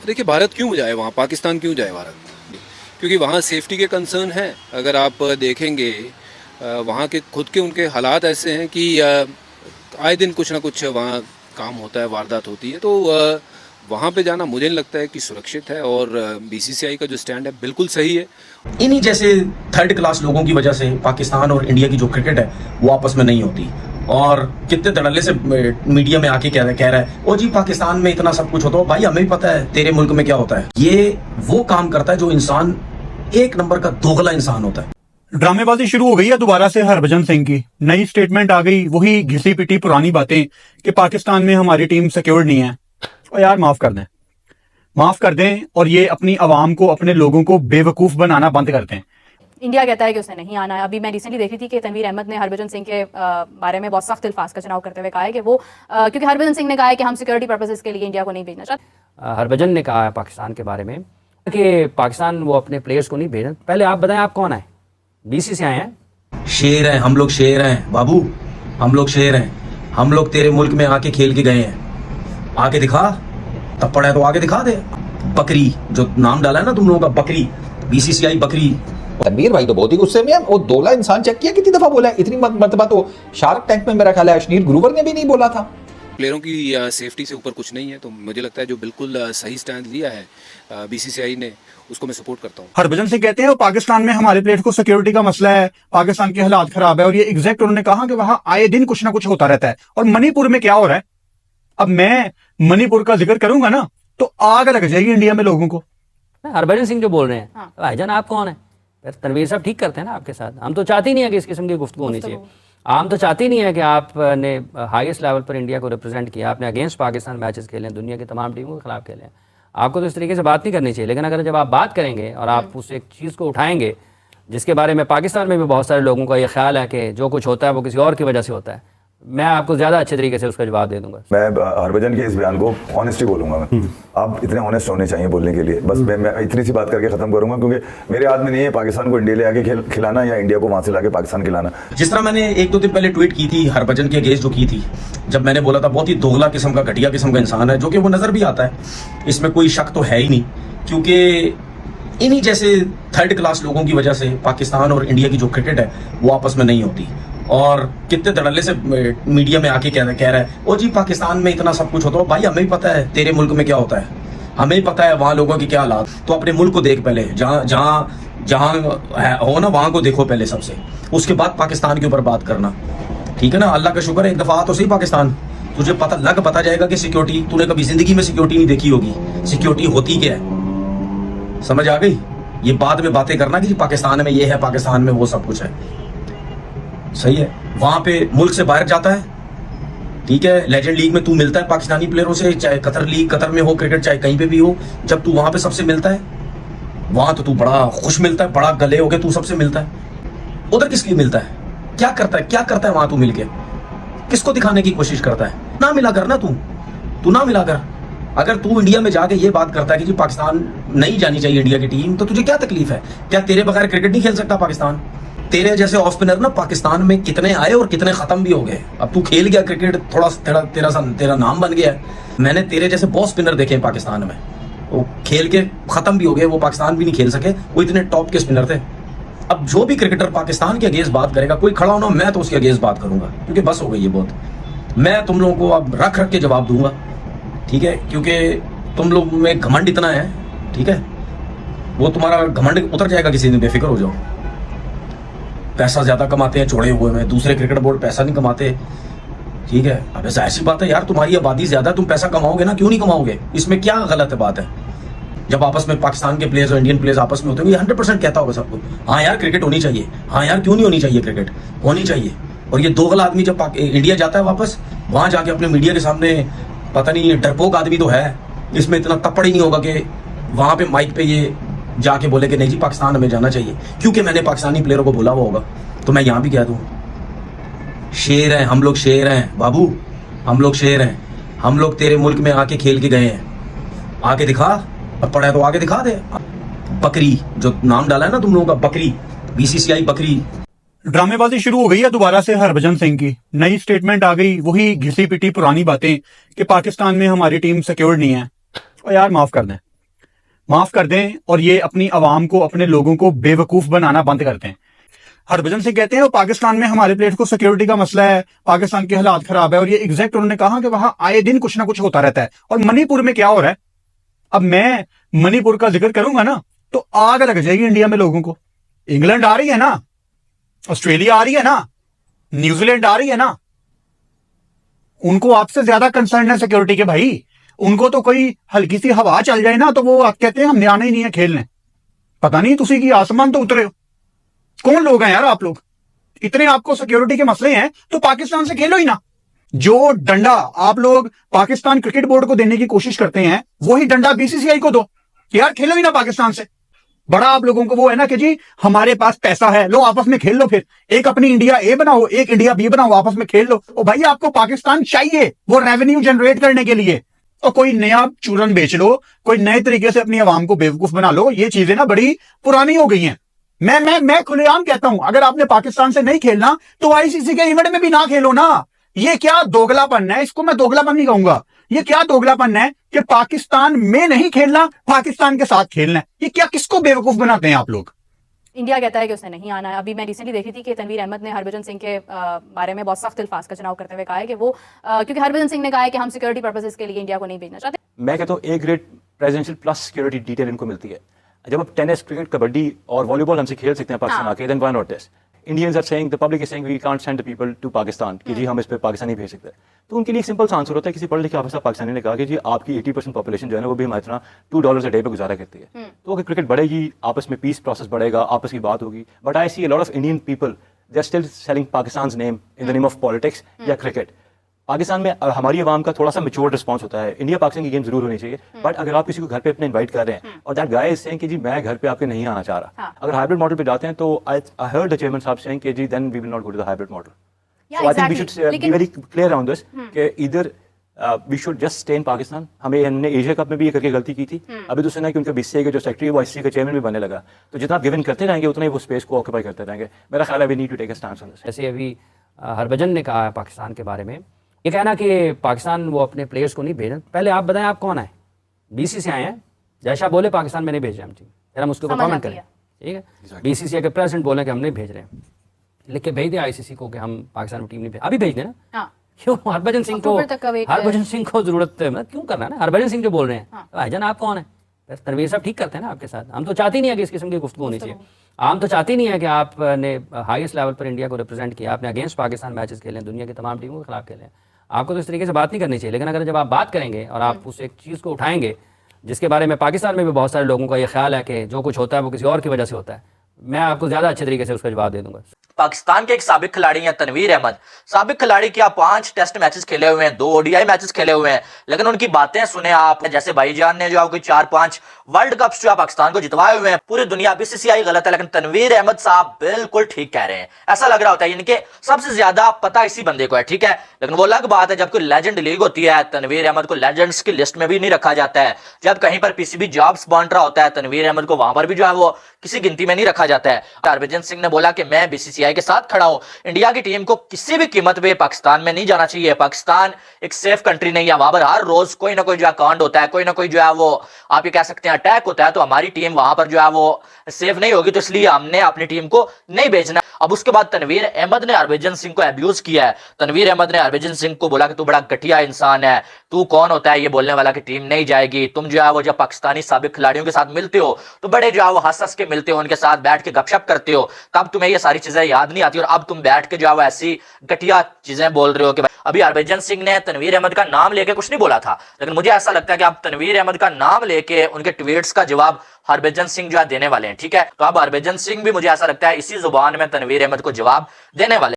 देखिए भारत क्यों जाए वहाँ, पाकिस्तान क्यों जाए भारत? क्योंकि वहाँ सेफ्टी के कंसर्न हैं। अगर आप देखेंगे वहाँ के खुद के उनके हालात ऐसे हैं कि आए दिन कुछ ना कुछ वहाँ काम होता है, वारदात होती है। तो वहाँ पे जाना मुझे नहीं लगता है कि सुरक्षित है। और बीसीसीआई का जो स्टैंड है बिल्कुल सही है। इन्हीं जैसे थर्ड क्लास लोगों की वजह से पाकिस्तान और इंडिया की जो क्रिकेट है वो आपस में नहीं होती। और कितने धड़ल्ले से मीडिया में आके कह रहा है ओ जी पाकिस्तान में इतना सब कुछ होता है। भाई हमें भी पता है तेरे मुल्क में क्या होता है। ये वो काम करता है जो इंसान एक नंबर का दोगला इंसान होता है। ड्रामेबाजी शुरू हो गई है दोबारा से हरभजन सिंह की। नई स्टेटमेंट आ गई, वही घिसी पिटी पुरानी बातें कि पाकिस्तान में हमारी टीम सिक्योर्ड नहीं है। और यार माफ कर दें और ये अपनी आवाम को, अपने लोगों को बेवकूफ बनाना बंद कर दें। इंडिया कहता है कि उसे नहीं आना है। अभी मैं रिसेंटली देख रही थी कि तनवीर अहमद ने हरभजन सिंह के बारे में बहुत सख्त अल्फाज का चुनाव करते हुए कहा है कि वो क्योंकि हरभजन सिंह ने कहा है कि हम सिक्योरिटी पर्पसेस के लिए इंडिया को नहीं भेजना चाहते। हरभजन ने कहा है पाकिस्तान के बारे में कि पाकिस्तान वो अपने प्लेयर्स को नहीं भेजना। पहले आप बताएं आप कौन है? बीसीसीआई हैं। शेर हैं हम लोग, शेर हैं बाबू, हम लोग शेर हैं। हम लोग तेरे मुल्क में आके खेल के गए हैं। आके दिखा, तप्पड़ है तो आगे दिखा दे। बकरी जो नाम डाला है ना तुम लोगों का, बकरी, बीसीसीआई बकरी। तनवीर भाई तो बहुत ही गुस्से में है। वो दोला इंसान चेक किया कितनी दफा बोला है? इतनी मर्तबा तो शार्क टैंक में मेरा ख्याल है अश्नील ग्रूवर ने भी नहीं बोला था। प्लेयरों की सेफ्टी से ऊपर कुछ नहीं है। तो मुझे लगता है जो बिल्कुल सही स्टैंड लिया है बीसीसीआई ने, उसको मैं सपोर्ट करता हूँ। हरभजन सिंह कहते हैं पाकिस्तान में हमारे प्लेयर्स को सिक्योरिटी का मसला है, पाकिस्तान के हालात खराब है। और ये एग्जैक्ट उन्होंने कहा कि वहां आए दिन कुछ ना कुछ होता रहता है। और मणिपुर में क्या हो रहा है, अब मैं मणिपुर का जिक्र करूंगा ना तो आग लग जाएगी इंडिया में लोगों को। हरभजन सिंह जो बोल रहे हैं, भाईजान आप कौन है? फिर तनवीर साहब ठीक करते हैं ना आपके साथ। हम तो चाहते ही नहीं है कि इस किस्म की गुफ्तगू होनी चाहिए। हम तो चाहते ही नहीं है कि आपने हाईएस्ट लेवल पर इंडिया को रिप्रेजेंट किया, आपने अगेंस्ट पाकिस्तान मैचेस खेले, दुनिया की तमाम टीमों के खिलाफ खेले। आपको तो इस तरीके से बात नहीं करनी चाहिए। लेकिन अगर जब आप बात करेंगे और आप उस एक चीज़ को उठाएंगे जिसके बारे में पाकिस्तान में भी बहुत सारे लोगों का ये ख्याल है कि जो कुछ होता है वो किसी और की वजह से होता है, मैं आपको ज़्यादा अच्छे तरीके से उसका जवाब दे दूंगा। मैं हरभजन के इस बयान को ऑनेस्टली बोलूंगा। मैं आप इतने ऑनेस्ट होने चाहिए बोलने के लिए। बस मैं इतनी सी बात करके खत्म करूंगा, क्योंकि मेरे हाथ में नहीं है पाकिस्तान को इंडिया ले आके खिलाना या इंडिया को वहां से लाके पाकिस्तान खिलाना। जिस तरह मैंने एक दो दिन पहले ट्वीट की थी हरभजन के अगेंस्ट जो की थी, जब मैंने बोला था बहुत ही दोगला किस्म का, घटिया किस्म का इंसान है, जो कि वो नजर भी आता है, इसमें कोई शक तो है ही नहीं। क्योंकि इन्हीं जैसे थर्ड क्लास लोगों की वजह से पाकिस्तान और इंडिया की जो क्रिकेट है वो आपस में नहीं होती। और कितने धड़ल्ले से मीडिया में आके कह रहा है ओ जी पाकिस्तान में इतना सब कुछ होता है। भाई हमें भी पता है तेरे मुल्क में क्या होता है, हमें भी पता है वहाँ लोगों की क्या हालात। तो अपने मुल्क को देख पहले, जहाँ हो ना वहाँ को देखो पहले सबसे, उसके बाद पाकिस्तान के ऊपर बात करना, ठीक है ना। अल्लाह का शुक्र है एक दफा तो सही पाकिस्तान, तुझे पता जाएगा कि सिक्योरिटी, तूने कभी जिंदगी में सिक्योरिटी नहीं देखी होगी, सिक्योरिटी होती क्या है, समझ आ गई। ये बाद में बातें करना कि पाकिस्तान में ये है, पाकिस्तान में वो सब कुछ है, सही है। वहां पे मुल्क से बाहर जाता है, ठीक है, लेजेंड लीग में तू मिलता है पाकिस्तानी प्लेयरों से, चाहे कतर में हो क्रिकेट, चाहे कहीं पे भी हो, जब तू वहां पे सबसे मिलता है, वहां तो तू बड़ा खुश मिलता है, बड़ा गले होके तू सबसे मिलता है। उधर किस लिए मिलता है, क्या करता है वहां तू मिलके, किसको दिखाने की कोशिश करता है? ना मिला कर ना, तू ना मिला कर। अगर तू इंडिया में जाके ये बात करता है कि जी पाकिस्तान नहीं जानी चाहिए इंडिया की टीम, तो तुझे क्या तकलीफ है? क्या तेरे बगैर क्रिकेट नहीं खेल सकता पाकिस्तान? तेरे जैसे ऑफ स्पिनर ना पाकिस्तान में कितने आए और कितने खत्म भी हो गए। अब तू खेल गया क्रिकेट, थोड़ा तेरा नाम बन गया। मैंने तेरे जैसे बहुत स्पिनर देखे हैं पाकिस्तान में, वो खेल के खत्म भी हो गए, वो पाकिस्तान भी नहीं खेल सके, वो इतने टॉप के स्पिनर थे। अब जो भी क्रिकेटर पाकिस्तान के अगेंस्ट बात करेगा, कोई खड़ा होना, मैं तो उसके अगेंस्ट बात करूंगा, क्योंकि बस हो गई ये बहुत। मैं तुम लोगों को अब रख के जवाब दूंगा, ठीक है, क्योंकि तुम लोग में घमंड इतना है, ठीक है, वो तुम्हारा घमंड उतर जाएगा किसी दिन, बेफिक्र हो जाओ। पैसा ज्यादा कमाते हैं छोड़े हुए में, दूसरे क्रिकेट बोर्ड पैसा नहीं कमाते, ठीक है। अब ऐसा ऐसी बात है यार, तुम्हारी आबादी ज्यादा है, तुम पैसा कमाओगे ना, क्यों नहीं कमाओगे? इसमें क्या गलत बात है? जब आपस में पाकिस्तान के प्लेयर्स और इंडियन प्लेयर्स आपस में होते हैं, ये 100% कहता होगा सबको, हाँ यार क्रिकेट होनी चाहिए, हाँ यार क्यों नहीं होनी चाहिए, क्रिकेट होनी चाहिए। और ये दोगला आदमी जब इंडिया जाता है वापस, वहां जाके अपने मीडिया के सामने, पता नहीं ये डरपोक आदमी तो है, इसमें इतना तप्पड़ ही नहीं होगा कि वहां पे माइक पे ये जाके बोले कि नहीं जी पाकिस्तान हमें जाना चाहिए, क्योंकि मैंने पाकिस्तानी प्लेयरों को बोला हुआ होगा। तो मैं यहां भी कह दूं, शेर हैं हम लोग, शेर हैं बाबू, हम लोग शेर हैं। हम लोग तेरे मुल्क में आके खेल के गए हैं, आके दिखा, अब पड़ा है तो आगे दिखा दे। बकरी जो नाम डाला है ना तुम लोगों का, बकरी, बीसीसीआई बकरी। ड्रामेबाजी शुरू हो गई है दोबारा से हरभजन सिंह की। नई स्टेटमेंट आ गई, वही घिसी पिटी पुरानी बातें कि पाकिस्तान में हमारी टीम सिक्योर्ड नहीं है। और यार माफ कर दें माफ कर दें और ये अपनी आवाम को, अपने लोगों को बेवकूफ बनाना बंद कर दें। हरभजन सिंह कहते हैं वो पाकिस्तान में हमारे प्लेट को सिक्योरिटी का मसला है, पाकिस्तान के हालात खराब है, और ये एग्जैक्ट उन्होंने कहा कि वहां आए दिन कुछ ना कुछ होता रहता है। और मणिपुर में क्या हो रहा है, अब मैं मणिपुर का जिक्र करूंगा ना तो आग लग जाएगी इंडिया में लोगों को। इंग्लैंड आ रही है ना, ऑस्ट्रेलिया आ रही है ना, न्यूजीलैंड आ रही है ना, उनको आपसे ज्यादा कंसर्न है सिक्योरिटी के भाई। उनको तो कोई हल्की सी हवा चल जाए ना तो वो आप कहते हैं हमने आना ही नहीं है खेलने। पता नहीं तुसी की आसमान तो उतरे हो, कौन लोग हैं यार आप लोग? इतने आपको सिक्योरिटी के मसले हैं तो पाकिस्तान से खेलो ही ना। जो डंडा आप लोग पाकिस्तान क्रिकेट बोर्ड को देने की कोशिश करते हैं वही डंडा बीसीसीआई को दो कि यार खेलो ही ना पाकिस्तान से। बड़ा आप लोगों को वो है ना कि जी हमारे पास पैसा है, लो आपस में खेल लो, फिर एक अपनी इंडिया ए बनाओ, एक इंडिया बी बनाओ, आपस में खेल लो। ओ भाई आपको पाकिस्तान चाहिए वो रेवेन्यू जनरेट करने के लिए, और कोई नया चूरन बेच लो, कोई नए तरीके से अपनी आवाम को बेवकूफ बना लो। ये चीजें ना बड़ी पुरानी हो गई हैं। मैं खुलेआम कहता हूं अगर आपने पाकिस्तान से नहीं खेलना तो आईसीसी के इवेंट में भी ना खेलो ना। ये क्या दोगलापन है, इसको मैं दोगलापन नहीं कहूंगा, ये क्या दोगलापन है कि पाकिस्तान में नहीं खेलना, पाकिस्तान के साथ खेलना है। ये क्या, किसको बेवकूफ बनाते हैं आप लोग? इंडिया कहता है कि उसने नहीं आना है। अभी मैं रिसेंटली देखी थी कि तनवीर अहमद ने हरभजन सिंह के बारे में बहुत सख्त अल्फाज का चुनाव करते हुए कहा है कि वो क्योंकि हरभजन सिंह ने कहा है कि हम सिक्योरिटी पर्पसेस के लिए इंडिया को नहीं भेजना चाहते। मैं कहता हूँ A grade presidential plus security detail इनको मिलती है। जब आप टेनिस, क्रिकेट, कबड्डी और वॉलीबॉल हमसे खेल सकते हैं पाकिस्तान आके, then why not this? Indians are saying, the public is saying we can't send the people to Pakistan कि जी हम इस पे पाकिस्तान नहीं भेज सकते। तो उनके लिए एक सिंपल सा आंसर होता है, किसी पढ़े लिखे ऑफिसर पाकिस्तानी ने कहा कि जी आपकी 80% पॉपुलेशन जो है ना वो भी हमारी तरह $2 a डे पे गुजारा करती है। तो अगर क्रिकेट बढ़ेगी, आपस में पीस प्रोसेस बढ़ेगा, आपस की बात होगी। But I see a lot of Indian people they are still selling Pakistan name in the name of politics या क्रिकेट। पाकिस्तान में हमारी आवाम का थोड़ा सा मैच्योर रिस्पांस होता है। इंडिया पाकिस्तान की गेम जरूर होनी चाहिए, बट अगर आप किसी को घर पे अपने इनवाइट कर रहे हैं और दैट गाय इज सेइंग कि जी मैं घर पे आपके नहीं आना चाह रहा, अगर हाइब्रिड मॉडल पे जाते हैं तो I heard the chairman sahab saying कि जी then we will not go to the hybrid model. So I think we should be very clear around this कि इधर we should just stay in Pakistan. हमने Asia cup में भी ये करके गलती की थी। अभी तो सुना है कि उनका बीसीसीआई का जो सेक्रेटरी है वो आईसीसी का चेयरमैन भी बनने लगा। तो जितना आप गिवन करते रहेंगे उतना ही वो स्पेस को ऑक्यूपाई करते रहेंगे। मेरा ख्याल है we need to take a stand on this. जैसे अभी हरभजन ने कहा है पाकिस्तान के बारे में, ये कहना कि पाकिस्तान वो अपने प्लेयर्स को नहीं भेजना। पहले आप बताएं आप कौन है? बीसीसीआई हैं, जैसा बोले पाकिस्तान में नहीं भेज रहे हम टीम, फिर हम उसके ऊपर कमेंट करें, ठीक है? बीसीसीआई के प्रेसिडेंट बोले कि हम नहीं भेज रहे, लिख के भेज दिया आईसीसी को कि हम पाकिस्तान में टीम नहीं भेज, अभी भेज देना। क्यों हरभजन सिंह को जरूरत है, मतलब क्यों करना है ना? हरभजन सिंह जो बोल रहे हैं भाईजान आप कौन है? तनवीर साहब ठीक करते हैं ना आपके साथ। हम तो चाहते नहीं है कि इस किस्म की गुफ्तगू होनी चाहिए। हम तो चाहते नहीं है कि आपने हाईएस्ट लेवल पर इंडिया को रिप्रेजेंट किया, आपने अगेंस्ट पाकिस्तान मैचेस खेले, दुनिया की तमाम टीमों के खिलाफ खेले। आपको तो इस तरीके से बात नहीं करनी चाहिए। लेकिन अगर जब आप बात करेंगे और आप उस एक चीज़ को उठाएंगे जिसके बारे में पाकिस्तान में भी बहुत सारे लोगों का ये ख्याल है कि जो कुछ होता है वो किसी और की वजह से होता है, मैं आपको ज़्यादा अच्छे तरीके से उसका जवाब दे दूंगा। पाकिस्तान के एक साबिक खिलाड़ी हैं तनवीर अहमद। साबिक खिलाड़ी क्या 5 टेस्ट मैचेस खेले हुए हैं, 2 ओडीआई मैचेस खेले हुए हैं, लेकिन उनकी बातें सुने आप, जैसे भाईजान ने जो आपको 4-5 वर्ल्ड कप्स जो पाकिस्तान को जितवाए हुए हैं। पूरी दुनिया बीसीसीआई गलत है, लेकिन तनवीर अहमद साहब बिल्कुल ठीक कह रहे हैं। ऐसा लग रहा होता है इनके सबसे ज्यादा पता इसी बंदे को है, ठीक है? लेकिन वो अलग बात है जब कोई लेजेंड लीग होती है, तनवीर अहमद को लेजेंड्स की लिस्ट में भी नहीं रखा जाता है। जब कहीं पर पीसीबी जॉब्स बांट रहा होता है, तनवीर अहमद को वहां पर भी जो है वो किसी गिनती में नहीं रखा जाता है। हरभजन सिंह ने बोला कि मैं बीसीसीआई के साथ खड़ा हूं, इंडिया की टीम को किसी भी कीमत पे पाकिस्तान में नहीं जाना चाहिए। पाकिस्तान एक सेफ कंट्री नहीं है, वहां पर हर रोज कोई ना कोई जो है कांड होता है, कोई ना कोई जो है वो आप ये कह सकते हैं अटैक होता है। तो हमारी टीम वहां पर जो है वो सेफ नहीं होगी, तो इसलिए हमने अपनी टीम को नहीं भेजना। अब उसके बाद तनवीर अहमद ने हरभजन सिंह को अब्यूज किया है। तनवीर अहमद ने हरभजन सिंह को बोला कि तू बड़ा घटिया इंसान है, तू कौन होता है ये बोलने वाला कि टीम नहीं जाएगी। तुम जो है वो जब पाकिस्तानी साबिक खिलाड़ियों के साथ मिलते हो तो बड़े जो है वो हंस हंस के मिलते हो, उनके साथ बैठ के गपशप करते हो, तब तुम्हें ये सारी चीजें याद नहीं आती और अब तुम बैठ के जो है वो ऐसी घटिया चीजें बोल रहे हो कि अभी हरभजन सिंह ने तनवीर अहमद का नाम लेके कुछ नहीं बोला था, लेकिन मुझे ऐसा लगता है कि अब तनवीर अहमद का नाम लेके उनके ट्वीट्स का जवाब हरभजन सिंह जो है देने वाले हैं, ठीक है? तो अब हरभजन सिंह भी मुझे ऐसा लगता है इसी जुबान में तनवीर अहमद को जवाब देने वाले।